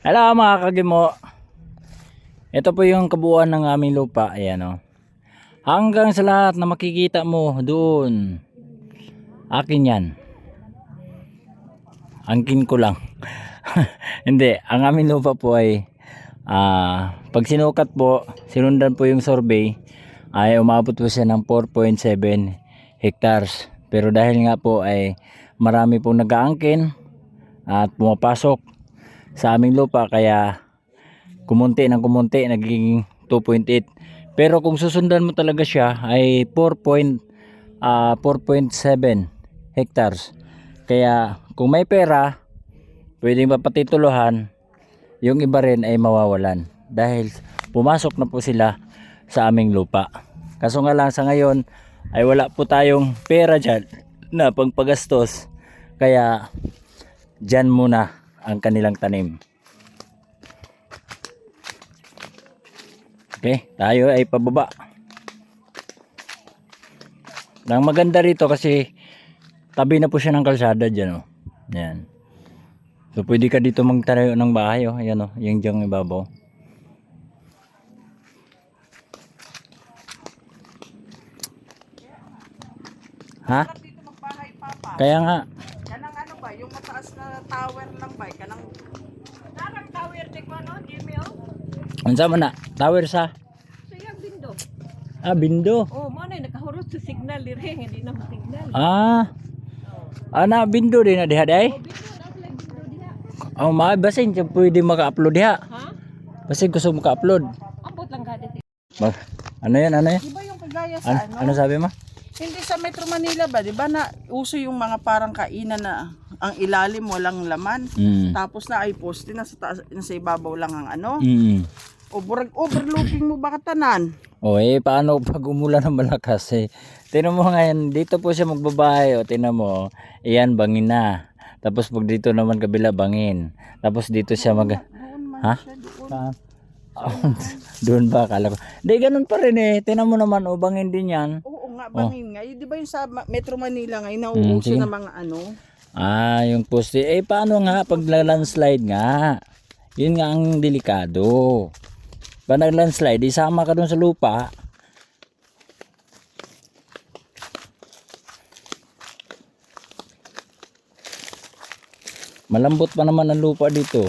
Hello mga kagimo. Ito po yung kabuuan ng aming lupa. Ayan o. Hanggang sa lahat na makikita mo doon. Akin yan. Angkin ko lang. Hindi. Ang aming lupa po ay pag sinukat po, sinundan po yung survey, ay umabot po siya ng 4.7 hectares. Pero dahil nga po ay marami pong nag-aangkin at pumapasok sa aming lupa, kaya kumunti ng kumunti, nagiging 2.8. Pero kung susundan mo talaga siya ay 4.7 hectares. Kaya kung may pera, pwedeng mapatituluhan, yung iba rin ay mawawalan dahil pumasok na po sila sa aming lupa. Kaso nga lang sa ngayon ay wala po tayong pera dyan na pagpagastos, kaya dyan muna ang kanilang tanim. Okay, tayo ay pababa. Ang maganda rito kasi tabi na po siya ng kalsada dyan, oh. Yan. So pwede ka dito magtayo ng bahay, oh. Ayan, oh, yung diyang ibabaw. Ha? Kaya nga. Kanang ano ba, yung mataas na tower lang ba? Kanang tower di ko ano, Jimmy oh? Ansa man na? Tower sa? Siya bindo. Bindo. Oh, mo na nakahurot sa signal dire, hindi na signal. Ana bindo din na diha day? Oh, bindo na sila bindo diha. Oh, basin siya pwede maka-upload diha. Ha? Basin gusto maka-upload. Ambot lang kada. Ano yan? Ano yan? Di ba yung kagaya sa Ano sabi mo? Hindi sa Metro Manila ba, di ba na uso yung mga parang kainan na ang ilalim walang laman. Tapos na ay poste na sa taas, na sa ibabaw lang ang ano. O overlooking mo ba katanan? O paano pag umulan ng malakas eh? Tingnan mo ngayon, dito po siya magbabahay. O tingnan mo, iyan bangin na. Tapos pag dito naman kabila bangin. Tapos dito siya Doon man Ha? siya, doon. Saan? Doon ba? Akala ko. Hindi, ganun pa rin eh. Tingnan mo naman, bangin din yan. Oo nga, bangin nga. Di ba yung sa Metro Manila ngayon, nauuso sige. na mga ano? Yung poste. Paano nga pag landslide nga? Yun nga ang delikado. Pag nag-landslide, isama ka dun sa lupa. Malambot pa naman ang lupa dito.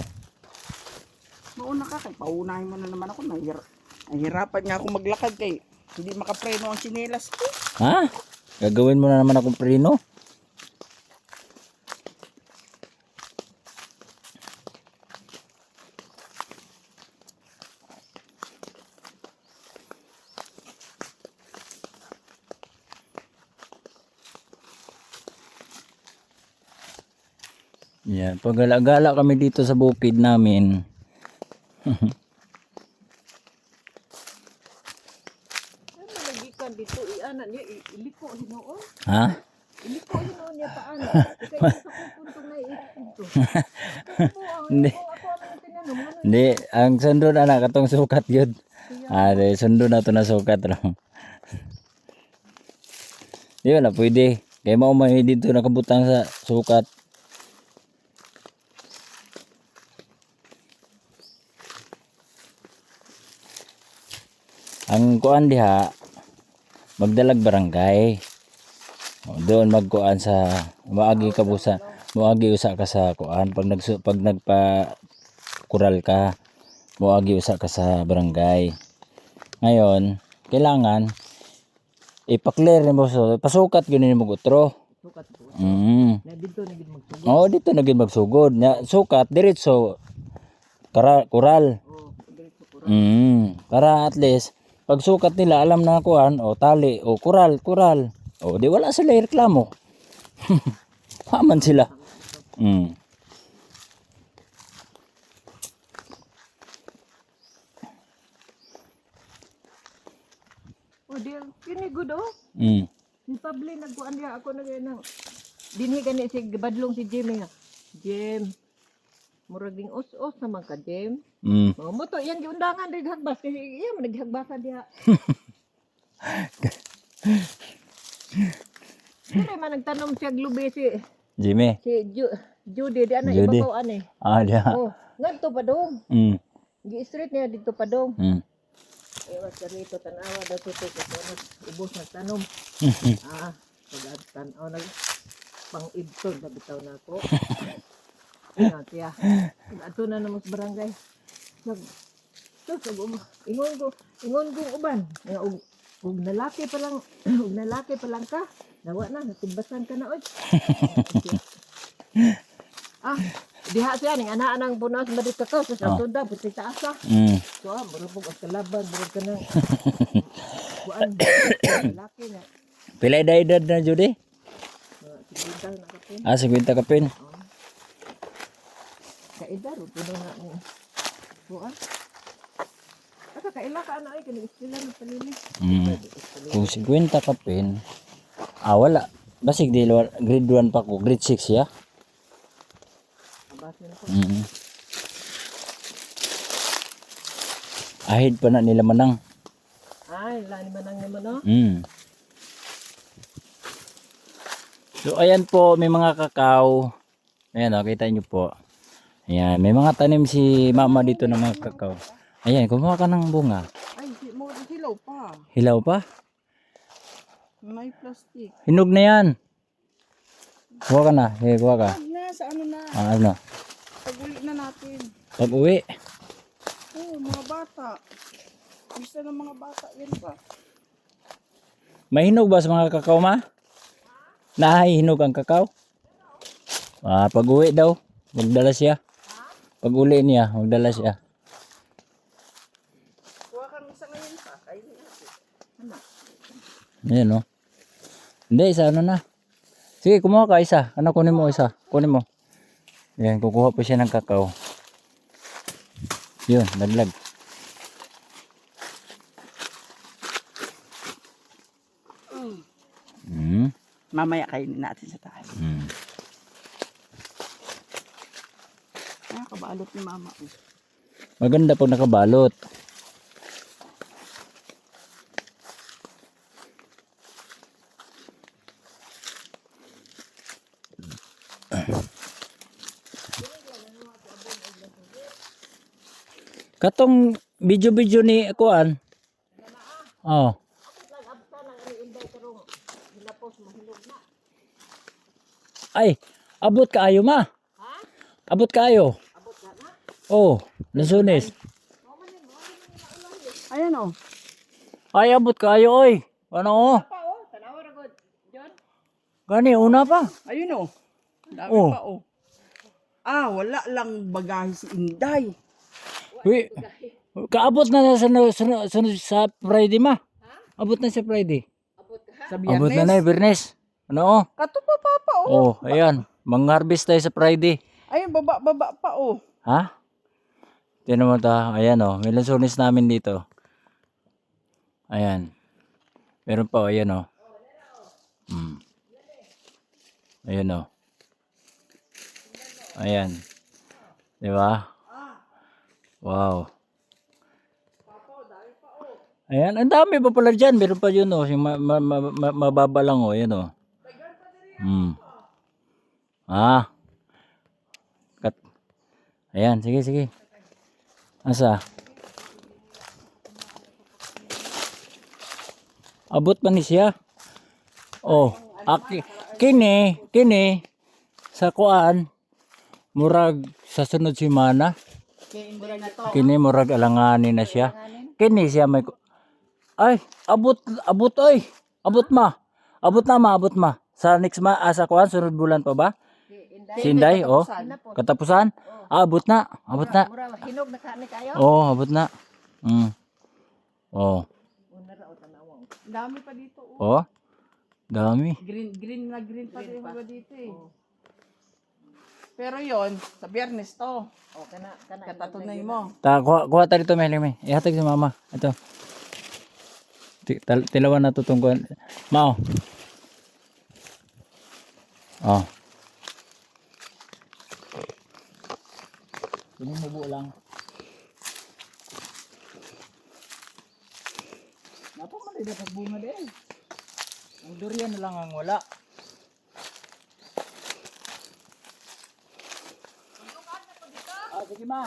Mauna ka kay paunahin mo na naman ako. Nahirapan nga ako maglakad kay hindi makapreno ang tsinelas ko. Ha? Gagawin mo na naman akong preno? Yan, pag-gala-gala kami dito sa bukid namin. Ano nagikan dito? Iana niya, iliko hinoon. Ha? Iliko hinoon niya paano? Kaya sa pupuntong na iipunto. Hindi. Ako ang tinanong. Hindi, ang sundo na katong sukat yun. Sundo na to na sukat lang. Di wala, pwede. Kaya maumay dito nakabutang sa sukat. Ang kuan diha, magdalag barangay. Doon magkuan sa maagi ka busa, maagi usa ka sa kuan pag nagpa kural ka, maagi usa ka sa barangay. Ngayon, kailangan ipa-clear mo so pasukat gyud nimo utro. Sukat po. Na dito na gid magsugod. Oh, dito na gid magsugod. Sukat diretso kural. Oh, diretso kural. Para at least pag sukat nila alam na kuan o tali o kural. O di wala sila reklamo. Paman sila. Oh, dear, kini good oh. Si Pabli nagkuan diha ako nang dinhi gani si badlong si Jimmy nga. Jim. Murag ding os-os naman ka, Jim. Mo to yan giundangan dig hagbas kasi iya man naghagbasan diha. Kaya man nagtanom siya glubi si Jimmy. Judy di ana Judy. ibabaw ani. Diha. Oh, Ngadto pa dong. Mm. Gi-street niya dito pa dong. Mm. Ewas ka rito, tanawa daw tutok ito. Ubos na tanom. Pag-tanaw na pang-ibtod na bitaw na ako. Tiya. Ato na naman sa barangay. Ingon ko uban. Nga, ug nalaki pa lang, ug nalaki pa lang ka. Nawa na, natugbasan ka na, oy. Diha siya, ning anak-anang bunas, madit kakaw, sa tunda, puti sa asa. So, marapog ang kalaban, marapog ka na. Kuan, lalaki na. Pila edad na Judy? Sigwinta na kapin. 50 kapin. Kaedar, puno na mo. Kuan. Aka kaila ka na ay, kani sila ng palili. Kung 50 kapin, wala. Basig di grade 1 pa ko, grade 6 ya. Abasin ako. Ahid pa na nila manang. Ay, lani manang naman, no? So ayan po, may mga kakao. Ayan o, kita nyo po. Ayan, may mga tanim si mama dito ng mga kakao. Ayan, kumuha ka ng bunga. Ay, hilaw pa. Hilaw pa? May plastic. Hinog na yan. Kuha ka na. Kuha ka. Sa ano na? Ano? Pag-uli na natin. Pag uwi. Mga bata. Gusto ng mga bata yan pa. May hinog ba sa mga kakao ma? Nahihinog ang kakao? Pag uwi daw. Magdala siya. Pag uli niya, magdala siya. Kuha kang isa ngayon pa. Kainin natin. Ayan o. Hindi, isa ano na. Sige, kumuha ka isa. Ano, kunin mo isa. Kunin mo. Ayan, kukuha po siya ng kakao. Yun, laglag. Mamaya kainin natin sa taas. Kabalot ni mama. Maganda pag nakabalot. Katong video ni kuan. Oh. Ay, abot kaayo ma. Abot kaayo. Oh, Lansunes. Ayan o. Ay, abot kaayo oy. Ano oh? Gani, una pa. Ayun o. Dami Oh. pa o. Wala lang bagahe si Inday. Uy, kaabot na sa Friday ma. Abot na sa Friday. Sa Abot na Bernes. Ano oh? Kato pa papa o. Oh, ayan. Mang-harvest tayo sa Friday. Ayun, baba pa o. Ha? Tinan mo ta. Ayan oh. May Lansunes namin dito. Ayan. Meron pa oh. Ayan oh. Ayan oh. Ayan. Diba? Wow. Ayan. Ang dami pa pala dyan. Meron pa yun oh. Yung mababa lang oh. Ayan oh. Ayan. Sige, sige. Asa? Abot pa ni siya. Oh. Kini. Sa kuan. Murag sa sunod semana. Kini murag alanganin na siya. Kini siya may... Ay, abot oy. Abot ma. Abot ma. Sa next sa kuan sunod bulan pa ba? Si Inday, oh. Katapusan? Abot na. Hinog na kani kayo? Oh, abot na. Oh. Dami pa dito o. Oh. Dami. Green pa rin ba dito eh. Pero yon sa Biyernes to. Katatunay mo. Kuha tayo dito, Meli. Ihatag si mama. Ito. Tilawan na tutungkuan. Mao. Oh. Bumubo lang. Napo man dapat bunga din. Ang durian na lang ang wala. Sige Ma.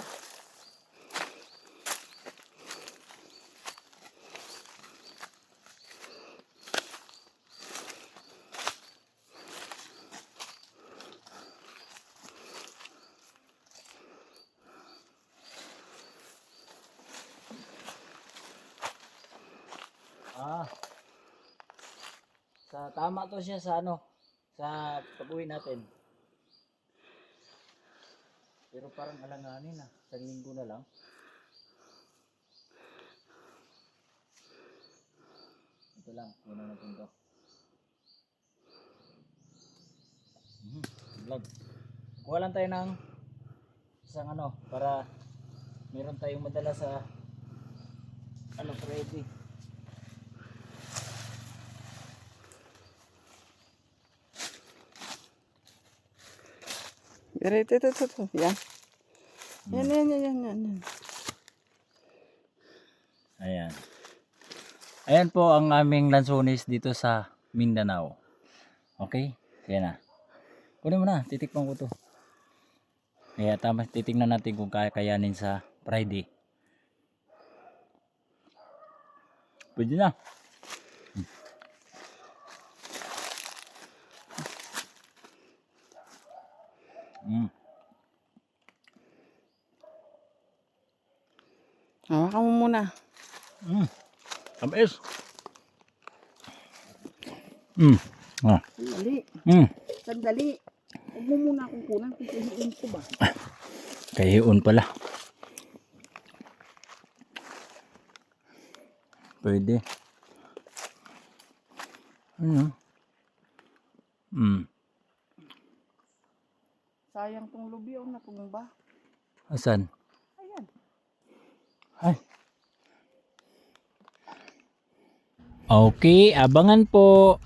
Tama to siya sa ano, sa pag-uwi natin. Pero parang alanganin na, isang linggo na lang. Ito lang, muna natin to. Vlog. Kuha lang tayo ng isang ano, para meron tayong madala sa ano, Friday. Pero ito. Yan. Yan. Ayan. Ayan po ang aming lansones dito sa Mindanao. Okay? Kaya na. Kunin mo na, titikman ko to. Kaya tama, titignan natin kung kakayanin sa Friday. Pwede na. Hawakan mo muna. Tamis. Sandali. Huwag mo muna akong kunan kung kuhiin ko ba. Kahiyon pala. Pwede. Ano? Sayang tong lubi o natumba. Asan? Ayan. Ay. Okay, abangan po.